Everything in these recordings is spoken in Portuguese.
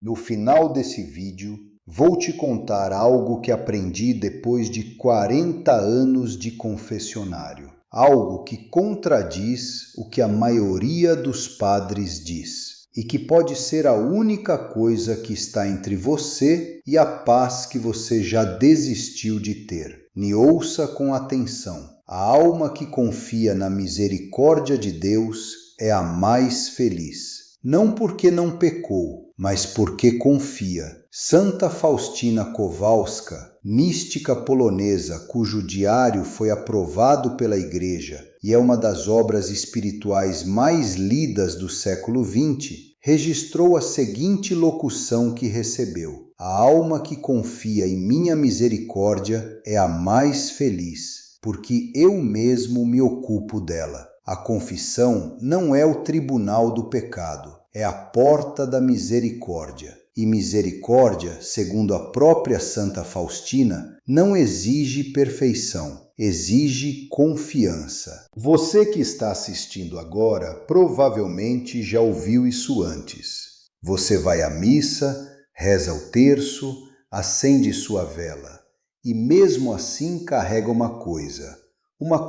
No final desse vídeo, vou te contar algo que aprendi depois de 40 anos de confessionário. Algo que contradiz o que a maioria dos padres diz e que pode ser a única coisa que está entre você e a paz que você já desistiu de ter. Me ouça com atenção. A alma que confia na misericórdia de Deus é a mais feliz. Não porque não pecou, mas porque confia. Santa Faustina Kowalska, mística polonesa cujo diário foi aprovado pela Igreja e é uma das obras espirituais mais lidas do século XX, registrou a seguinte locução que recebeu: a alma que confia em minha misericórdia é a mais feliz, porque eu mesmo me ocupo dela. A confissão não é o tribunal do pecado, é a porta da misericórdia. E misericórdia, segundo a própria Santa Faustina, não exige perfeição, exige confiança. Você que está assistindo agora provavelmente já ouviu isso antes. Você vai à missa, reza o terço, acende sua vela e mesmo assim carrega uma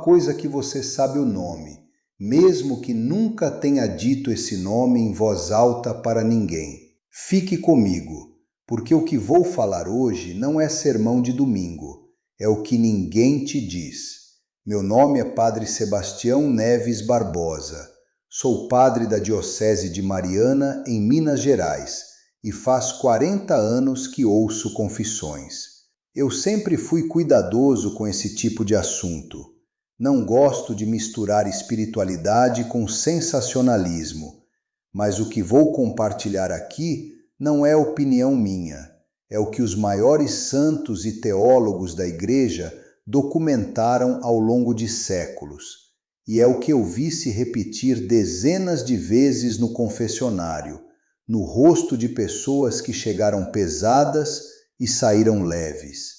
coisa que você sabe o nome, mesmo que nunca tenha dito esse nome em voz alta para ninguém. Fique comigo, porque o que vou falar hoje não é sermão de domingo, é o que ninguém te diz. Meu nome é Padre Sebastião Neves Barbosa, sou padre da Diocese de Mariana, em Minas Gerais, e faz 40 anos que ouço confissões. Eu sempre fui cuidadoso com esse tipo de assunto. Não gosto de misturar espiritualidade com sensacionalismo, mas o que vou compartilhar aqui não é opinião minha, é o que os maiores santos e teólogos da Igreja documentaram ao longo de séculos, e é o que eu vi se repetir dezenas de vezes no confessionário, no rosto de pessoas que chegaram pesadas e saíram leves.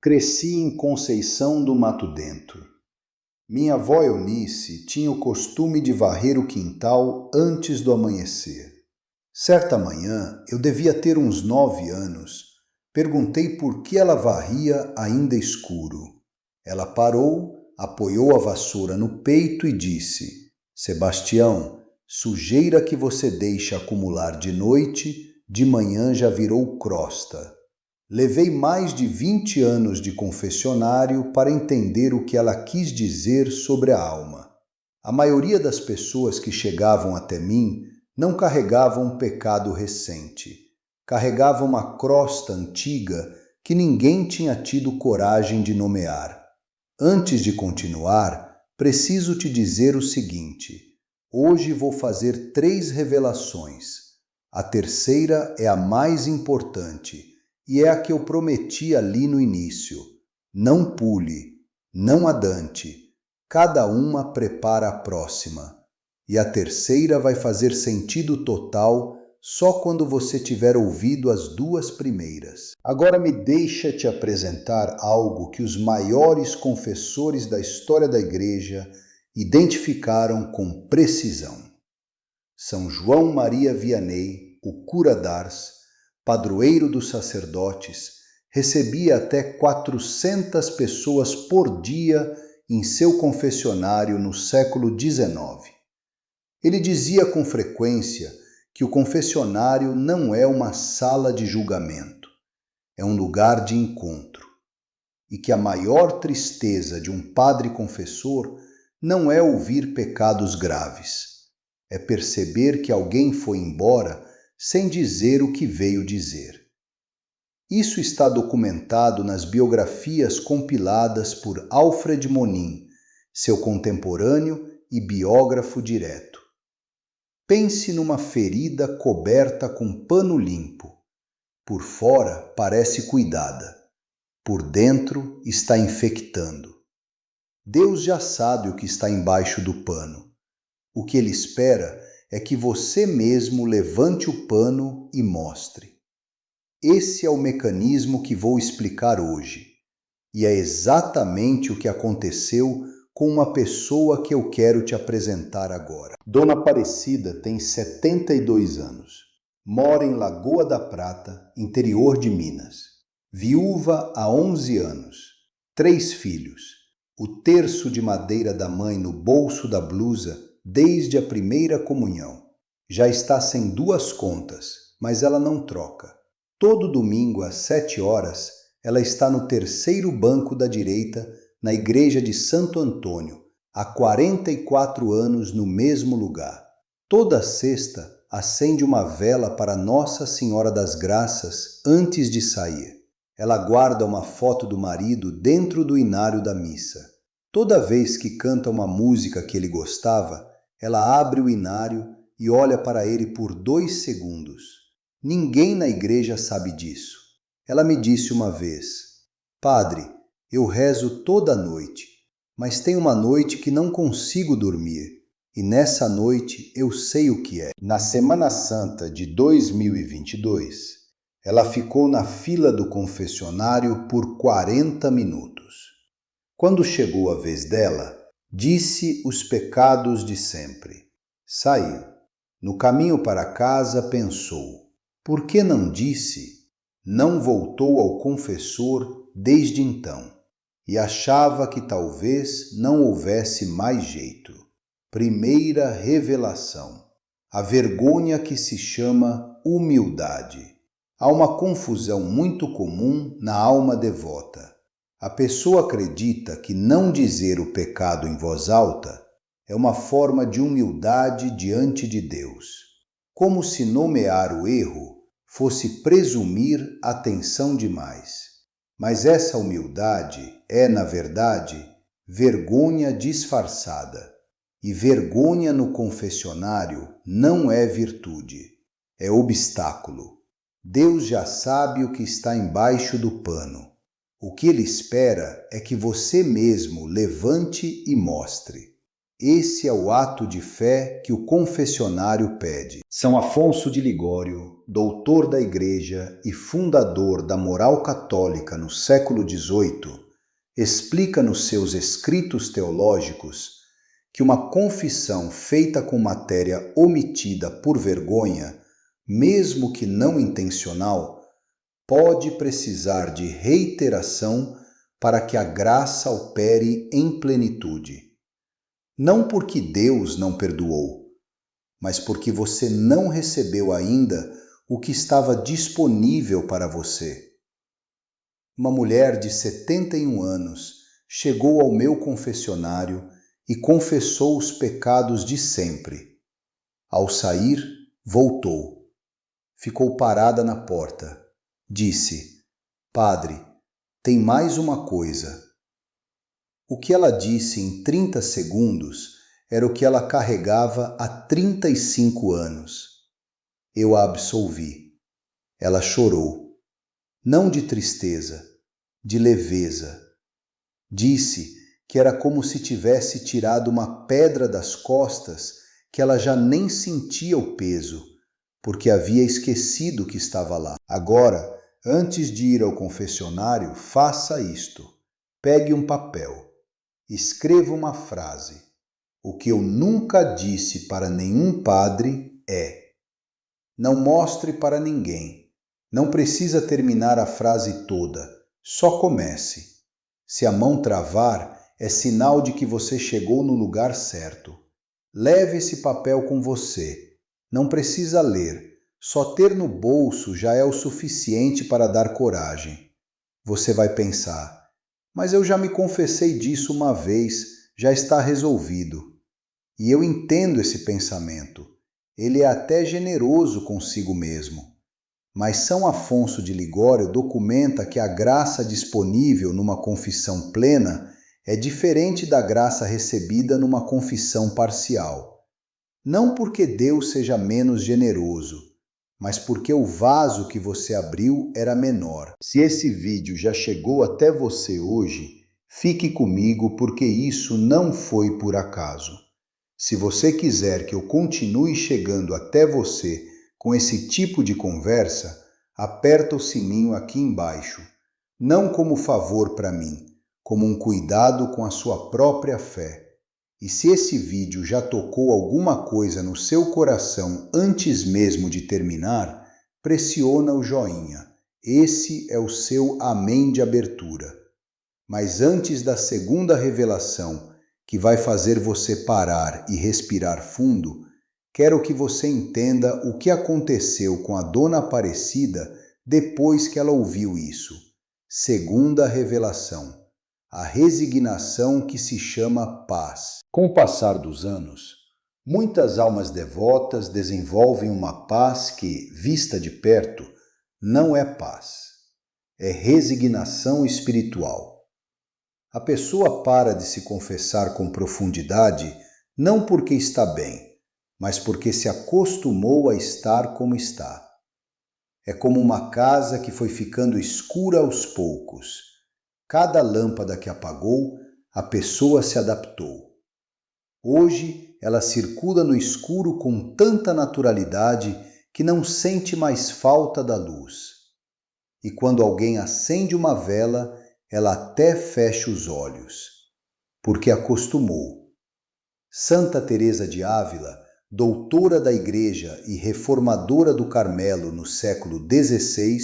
Cresci em Conceição do Mato Dentro. Minha avó Eunice tinha o costume de varrer o quintal antes do amanhecer. Certa manhã, eu devia ter uns 9 anos, perguntei por que ela varria ainda escuro. Ela parou, apoiou a vassoura no peito e disse: Sebastião, sujeira que você deixa acumular de noite, de manhã já virou crosta. Levei mais de 20 anos de confessionário para entender o que ela quis dizer sobre a alma. A maioria das pessoas que chegavam até mim não carregavam um pecado recente. Carregavam uma crosta antiga que ninguém tinha tido coragem de nomear. Antes de continuar, preciso te dizer o seguinte: hoje vou fazer 3 revelações. A terceira é a mais importante e é a que eu prometi ali no início. Não pule, não adante. Cada uma prepara a próxima. E a terceira vai fazer sentido total só quando você tiver ouvido as 2 primeiras. Agora me deixa te apresentar algo que os maiores confessores da história da Igreja identificaram com precisão. São João Maria Vianney, o cura d'Ars, padroeiro dos sacerdotes, recebia até 400 pessoas por dia em seu confessionário no século XIX. Ele dizia com frequência que o confessionário não é uma sala de julgamento, é um lugar de encontro, e que a maior tristeza de um padre confessor não é ouvir pecados graves, é perceber que alguém foi embora sem dizer o que veio dizer. Isso está documentado nas biografias compiladas por Alfred Monin, seu contemporâneo e biógrafo direto. Pense numa ferida coberta com pano limpo. Por fora parece cuidada, por dentro está infectando. Deus já sabe o que está embaixo do pano. O que Ele espera é que você mesmo levante o pano e mostre. Esse é o mecanismo que vou explicar hoje, e é exatamente o que aconteceu com uma pessoa que eu quero te apresentar agora. Dona Aparecida tem 72 anos. Mora em Lagoa da Prata, interior de Minas. Viúva há 11 anos. 3 filhos. O terço de madeira da mãe no bolso da blusa desde a primeira comunhão. Já está sem 2 contas, mas ela não troca. Todo domingo às 7 horas, ela está no terceiro banco da direita, na igreja de Santo Antônio, há 44 anos no mesmo lugar. Toda sexta, acende uma vela para Nossa Senhora das Graças antes de sair. Ela guarda uma foto do marido dentro do inário da missa. Toda vez que canta uma música que ele gostava, ela abre o inário e olha para ele por 2 segundos. Ninguém na igreja sabe disso. Ela me disse uma vez: Padre, eu rezo toda noite, mas tem uma noite que não consigo dormir. E nessa noite eu sei o que é. Na Semana Santa de 2022, ela ficou na fila do confessionário por 40 minutos. Quando chegou a vez dela, disse os pecados de sempre. Saiu. No caminho para casa pensou. Por que não disse? Não voltou ao confessor desde então. E achava que talvez não houvesse mais jeito. Primeira revelação. A vergonha que se chama humildade. Há uma confusão muito comum na alma devota. A pessoa acredita que não dizer o pecado em voz alta é uma forma de humildade diante de Deus. Como se nomear o erro fosse presumir atenção demais. Mas essa humildade é, na verdade, vergonha disfarçada. E vergonha no confessionário não é virtude, é obstáculo. Deus já sabe o que está embaixo do pano. O que Ele espera é que você mesmo levante e mostre. Esse é o ato de fé que o confessionário pede. São Afonso de Ligório, doutor da Igreja e fundador da moral católica no século XVIII, explica nos seus escritos teológicos que uma confissão feita com matéria omitida por vergonha, mesmo que não intencional, pode precisar de reiteração para que a graça opere em plenitude. Não porque Deus não perdoou, mas porque você não recebeu ainda o que estava disponível para você. Uma mulher de 71 anos chegou ao meu confessionário e confessou os pecados de sempre. Ao sair, voltou. Ficou parada na porta. Disse: Padre, tem mais uma coisa. O que ela disse em 30 segundos era o que ela carregava há 35 anos. Eu a absolvi. Ela chorou. Não de tristeza, de leveza. Disse que era como se tivesse tirado uma pedra das costas que ela já nem sentia o peso, porque havia esquecido que estava lá. Agora, antes de ir ao confessionário, faça isto. Pegue um papel. Escreva uma frase. O que eu nunca disse para nenhum padre é: não mostre para ninguém. Não precisa terminar a frase toda. Só comece. Se a mão travar, é sinal de que você chegou no lugar certo. Leve esse papel com você. Não precisa ler. Só ter no bolso já é o suficiente para dar coragem. Você vai pensar: mas eu já me confessei disso uma vez, já está resolvido. E eu entendo esse pensamento. Ele é até generoso consigo mesmo. Mas São Afonso de Ligório documenta que a graça disponível numa confissão plena é diferente da graça recebida numa confissão parcial. Não porque Deus seja menos generoso, mas porque o vaso que você abriu era menor. Se esse vídeo já chegou até você hoje, fique comigo porque isso não foi por acaso. Se você quiser que eu continue chegando até você com esse tipo de conversa, aperta o sininho aqui embaixo, não como favor para mim, como um cuidado com a sua própria fé. E se esse vídeo já tocou alguma coisa no seu coração antes mesmo de terminar, pressiona o joinha. Esse é o seu amém de abertura. Mas antes da segunda revelação, que vai fazer você parar e respirar fundo, quero que você entenda o que aconteceu com a Dona Aparecida depois que ela ouviu isso. Segunda revelação. A resignação que se chama paz. Com o passar dos anos, muitas almas devotas desenvolvem uma paz que, vista de perto, não é paz. É resignação espiritual. A pessoa para de se confessar com profundidade não porque está bem, mas porque se acostumou a estar como está. É como uma casa que foi ficando escura aos poucos. Cada lâmpada que apagou, a pessoa se adaptou. Hoje, ela circula no escuro com tanta naturalidade que não sente mais falta da luz. E quando alguém acende uma vela, ela até fecha os olhos, porque acostumou. Santa Teresa de Ávila, doutora da Igreja e reformadora do Carmelo no século XVI,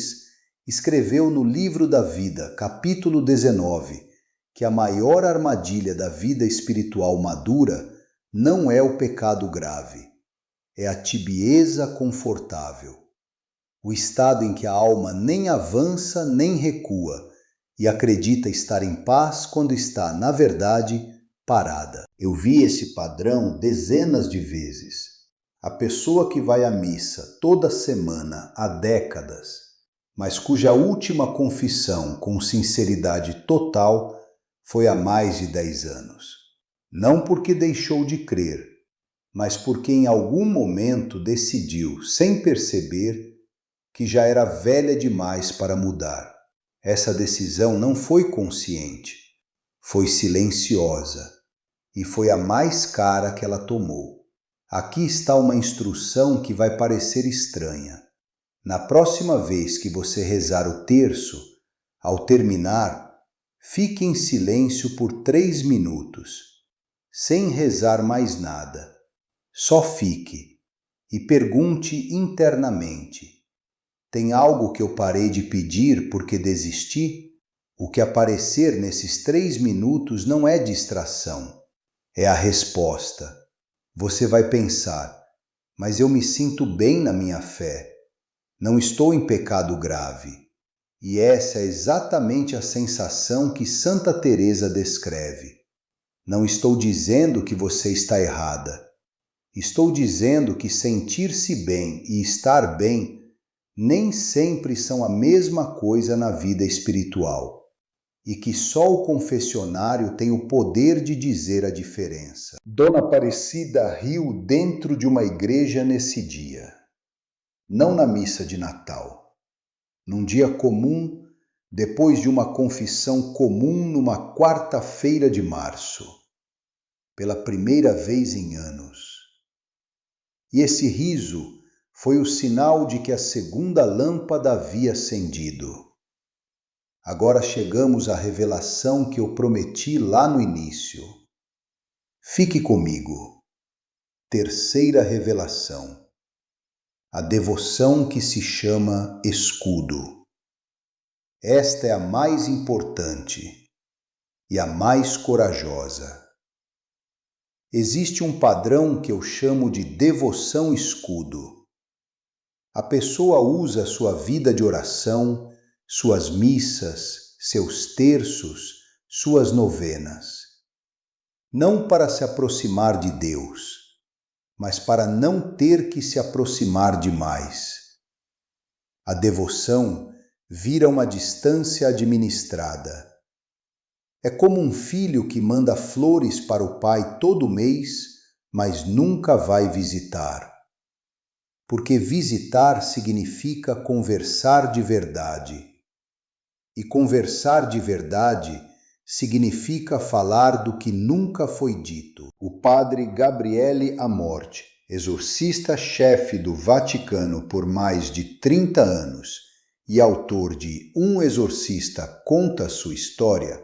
escreveu no Livro da Vida, capítulo 19, que a maior armadilha da vida espiritual madura não é o pecado grave, é a tibieza confortável, o estado em que a alma nem avança nem recua e acredita estar em paz quando está, na verdade, parada. Eu vi esse padrão dezenas de vezes. A pessoa que vai à missa toda semana há décadas, mas cuja última confissão com sinceridade total foi há mais de 10 anos. Não porque deixou de crer, mas porque em algum momento decidiu, sem perceber, que já era velha demais para mudar. Essa decisão não foi consciente, foi silenciosa e foi a mais cara que ela tomou. Aqui está uma instrução que vai parecer estranha. Na próxima vez que você rezar o terço, ao terminar, fique em silêncio por 3 minutos, sem rezar mais nada. Só fique e pergunte internamente: tem algo que eu parei de pedir porque desisti? O que aparecer nesses 3 minutos não é distração, é a resposta. Você vai pensar: mas eu me sinto bem na minha fé. Não estou em pecado grave. E essa é exatamente a sensação que Santa Teresa descreve. Não estou dizendo que você está errada. Estou dizendo que sentir-se bem e estar bem nem sempre são a mesma coisa na vida espiritual, e que só o confessionário tem o poder de dizer a diferença. Dona Aparecida riu dentro de uma igreja nesse dia. Não na missa de Natal. Num dia comum, depois de uma confissão comum numa quarta-feira de março. Pela primeira vez em anos. E esse riso foi o sinal de que a segunda lâmpada havia acendido. Agora chegamos à revelação que eu prometi lá no início. Fique comigo. Terceira revelação. A devoção que se chama escudo. Esta é a mais importante e a mais corajosa. Existe um padrão que eu chamo de devoção escudo. A pessoa usa sua vida de oração, suas missas, seus terços, suas novenas, não para se aproximar de Deus, mas para não ter que se aproximar demais. A devoção vira uma distância administrada. É como um filho que manda flores para o pai todo mês, mas nunca vai visitar. Porque visitar significa conversar de verdade. E conversar de verdade significa falar do que nunca foi dito. O padre Gabriele Amorth, exorcista-chefe do Vaticano por mais de 30 anos e autor de Um Exorcista Conta Sua História,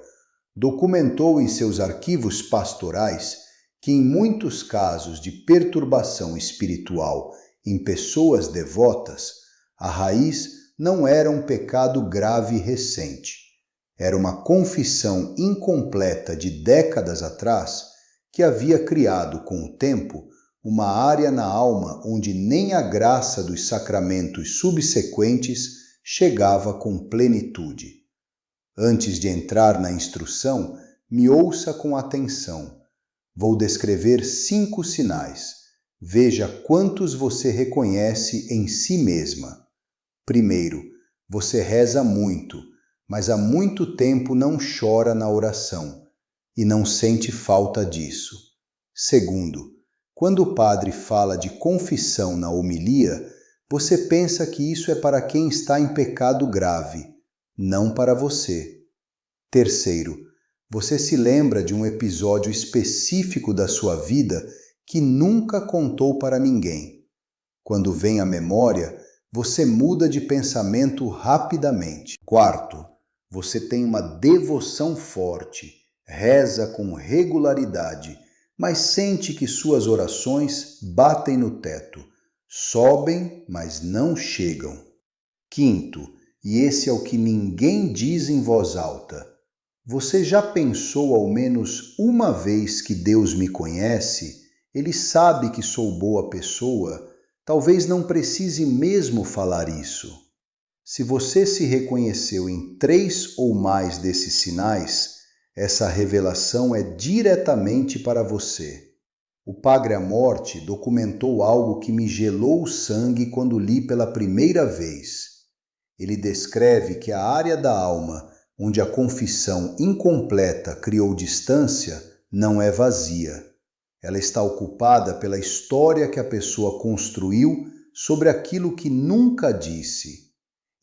documentou em seus arquivos pastorais que em muitos casos de perturbação espiritual em pessoas devotas, a raiz não era um pecado grave recente. Era uma confissão incompleta de décadas atrás que havia criado, com o tempo, uma área na alma onde nem a graça dos sacramentos subsequentes chegava com plenitude. Antes de entrar na instrução, me ouça com atenção. Vou descrever 5 sinais. Veja quantos você reconhece em si mesma. Primeiro, você reza muito, mas há muito tempo não chora na oração e não sente falta disso. Segundo, quando o padre fala de confissão na homilia, você pensa que isso é para quem está em pecado grave, não para você. Terceiro, você se lembra de um episódio específico da sua vida que nunca contou para ninguém. Quando vem à memória, você muda de pensamento rapidamente. Quarto, você tem uma devoção forte, reza com regularidade, mas sente que suas orações batem no teto, sobem, mas não chegam. Quinto, e esse é o que ninguém diz em voz alta, você já pensou ao menos uma vez que Deus me conhece? Ele sabe que sou boa pessoa? Talvez não precise mesmo falar isso. Se você se reconheceu em 3 ou mais desses sinais, essa revelação é diretamente para você. O Padre Amorth documentou algo que me gelou o sangue quando li pela primeira vez. Ele descreve que a área da alma onde a confissão incompleta criou distância não é vazia. Ela está ocupada pela história que a pessoa construiu sobre aquilo que nunca disse.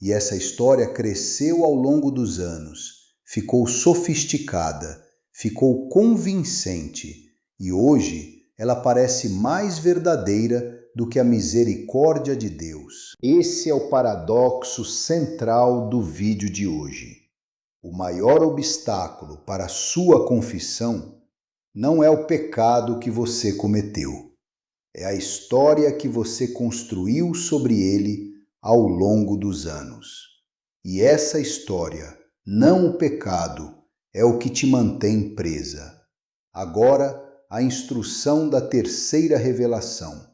E essa história cresceu ao longo dos anos, ficou sofisticada, ficou convincente e hoje ela parece mais verdadeira do que a misericórdia de Deus. Esse é o paradoxo central do vídeo de hoje. O maior obstáculo para a sua confissão não é o pecado que você cometeu, é a história que você construiu sobre ele ao longo dos anos. E essa história, não o pecado, é o que te mantém presa. Agora, a instrução da terceira revelação.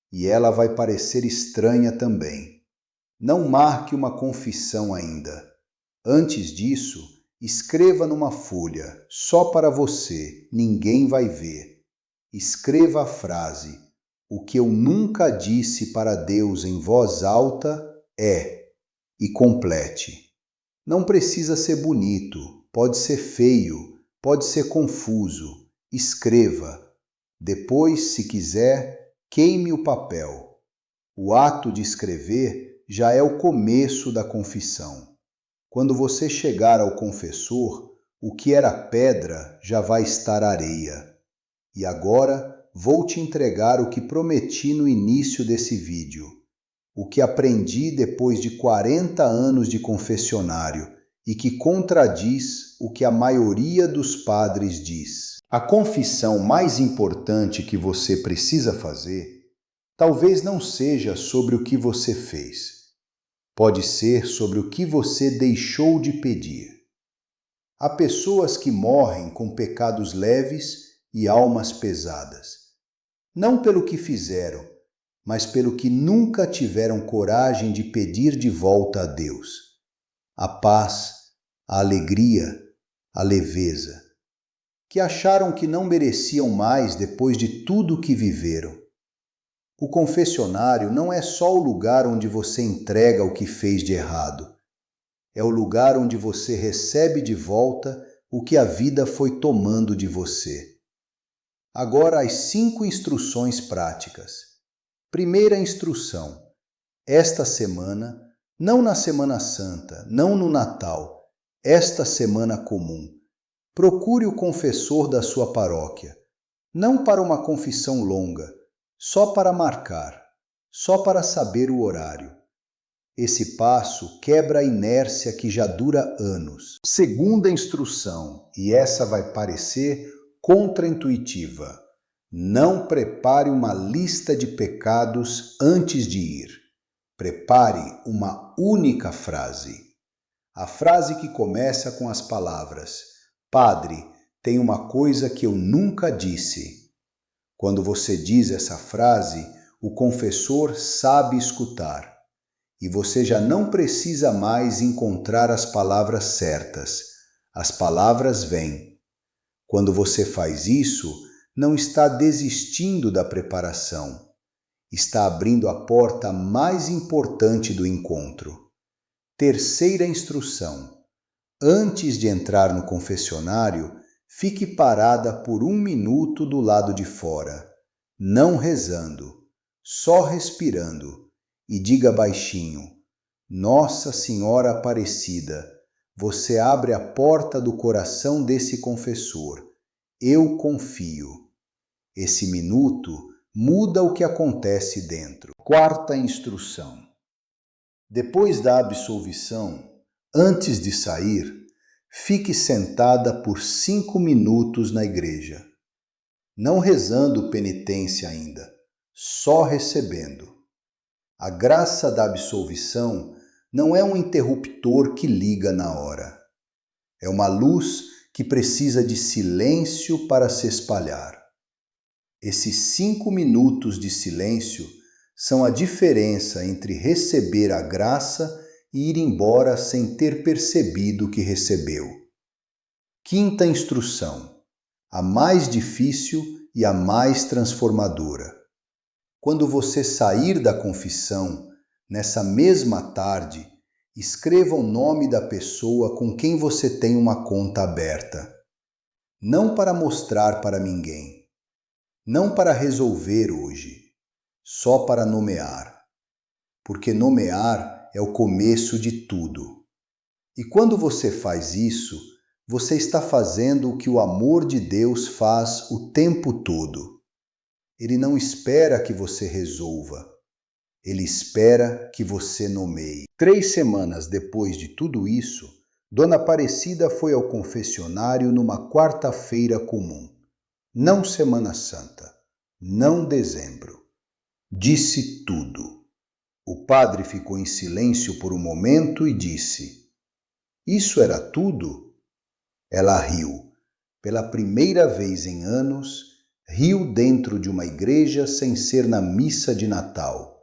E ela vai parecer estranha também. Não marque uma confissão ainda. Antes disso, escreva numa folha, só para você, ninguém vai ver. Escreva a frase: o que eu nunca disse para Deus em voz alta é, e complete. Não precisa ser bonito, pode ser feio, pode ser confuso. Escreva. Depois, se quiser, queime o papel. O ato de escrever já é o começo da confissão. Quando você chegar ao confessor, o que era pedra já vai estar areia. E agora vou te entregar o que prometi no início desse vídeo. O que aprendi depois de 40 anos de confessionário e que contradiz o que a maioria dos padres diz. A confissão mais importante que você precisa fazer talvez não seja sobre o que você fez. Pode ser sobre o que você deixou de pedir. Há pessoas que morrem com pecados leves e almas pesadas. Não pelo que fizeram, mas pelo que nunca tiveram coragem de pedir de volta a Deus. A paz, a alegria, a leveza. Que acharam que não mereciam mais depois de tudo o que viveram. O confessionário não é só o lugar onde você entrega o que fez de errado. É o lugar onde você recebe de volta o que a vida foi tomando de você. Agora as 5 instruções práticas. Primeira instrução. Esta semana, não na Semana Santa, não no Natal, esta semana comum, procure o confessor da sua paróquia, não para uma confissão longa, só para marcar, só para saber o horário. Esse passo quebra a inércia que já dura anos. Segunda instrução, e essa vai parecer contraintuitiva. Não prepare uma lista de pecados antes de ir. Prepare uma única frase. A frase que começa com as palavras: Padre, tem uma coisa que eu nunca disse. Quando você diz essa frase, o confessor sabe escutar. E você já não precisa mais encontrar as palavras certas. As palavras vêm. Quando você faz isso, não está desistindo da preparação. Está abrindo a porta mais importante do encontro. Terceira instrução. Antes de entrar no confessionário, fique parada por 1 minuto do lado de fora, não rezando, só respirando, e diga baixinho: Nossa Senhora Aparecida, você abre a porta do coração desse confessor. Eu confio. Esse minuto muda o que acontece dentro. Quarta instrução. Depois da absolvição, antes de sair, fique sentada por 5 minutos na igreja. Não rezando penitência ainda, só recebendo. A graça da absolvição não é um interruptor que liga na hora. É uma luz que precisa de silêncio para se espalhar. Esses 5 minutos de silêncio são a diferença entre receber a graça e ir embora sem ter percebido que recebeu. Quinta instrução, a mais difícil e a mais transformadora. Quando você sair da confissão, nessa mesma tarde, escreva o nome da pessoa com quem você tem uma conta aberta. Não para mostrar para ninguém. Não para resolver hoje, só para nomear. Porque nomear é o começo de tudo. E quando você faz isso, você está fazendo o que o amor de Deus faz o tempo todo. Ele não espera que você resolva. Ele espera que você nomeie. 3 semanas depois de tudo isso, Dona Aparecida foi ao confessionário numa quarta-feira comum. Não Semana Santa, não dezembro. Disse tudo. O padre ficou em silêncio por um momento e disse: Isso era tudo? Ela riu. Pela primeira vez em anos, riu dentro de uma igreja sem ser na missa de Natal.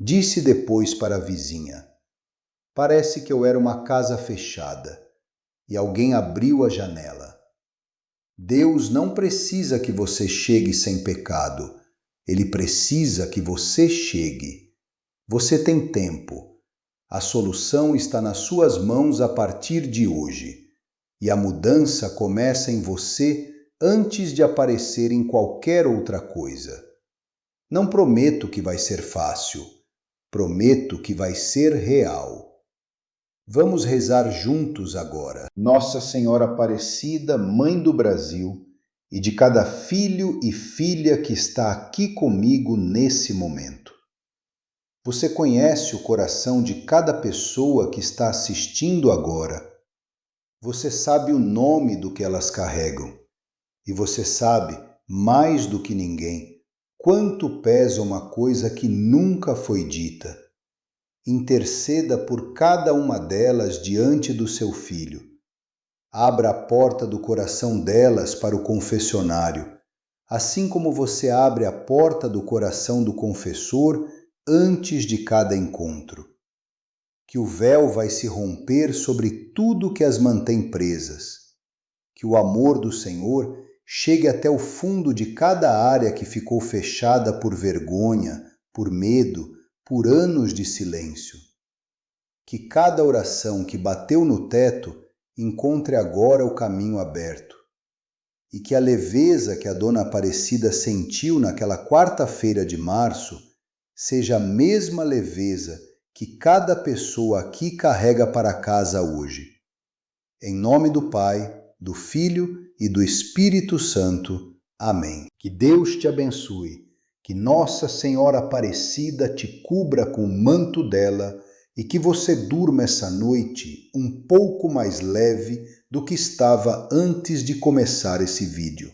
Disse depois para a vizinha: Parece que eu era uma casa fechada e alguém abriu a janela. Deus não precisa que você chegue sem pecado. Ele precisa que você chegue. Você tem tempo. A solução está nas suas mãos a partir de hoje. E a mudança começa em você antes de aparecer em qualquer outra coisa. Não prometo que vai ser fácil. Prometo que vai ser real. Vamos rezar juntos agora. Nossa Senhora Aparecida, Mãe do Brasil, e de cada filho e filha que está aqui comigo nesse momento. Você conhece o coração de cada pessoa que está assistindo agora. Você sabe o nome do que elas carregam. E você sabe, mais do que ninguém, quanto pesa uma coisa que nunca foi dita. Interceda por cada uma delas diante do seu filho. Abra a porta do coração delas para o confessionário, assim como você abre a porta do coração do confessor antes de cada encontro. Que o véu vai se romper sobre tudo que as mantém presas. Que o amor do Senhor chegue até o fundo de cada área que ficou fechada por vergonha, por medo, por anos de silêncio. Que cada oração que bateu no teto encontre agora o caminho aberto. E que a leveza que a Dona Aparecida sentiu naquela quarta-feira de março seja a mesma leveza que cada pessoa aqui carrega para casa hoje. Em nome do Pai, do Filho e do Espírito Santo. Amém. Que Deus te abençoe. Que Nossa Senhora Aparecida te cubra com o manto dela e que você durma essa noite um pouco mais leve do que estava antes de começar esse vídeo.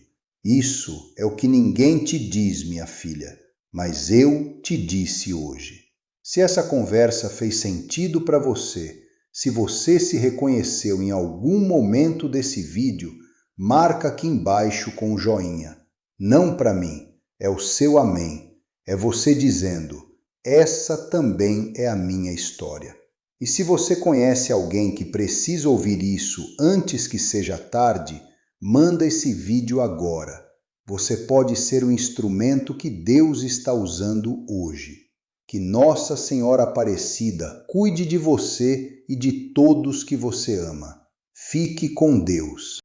Isso é o que ninguém te diz, minha filha, mas eu te disse hoje. Se essa conversa fez sentido para você, se você se reconheceu em algum momento desse vídeo, marca aqui embaixo com o joinha. Não para mim, é o seu amém. É você dizendo, essa também é a minha história. E se você conhece alguém que precisa ouvir isso antes que seja tarde, manda esse vídeo agora. Você pode ser o instrumento que Deus está usando hoje. Que Nossa Senhora Aparecida cuide de você e de todos que você ama. Fique com Deus.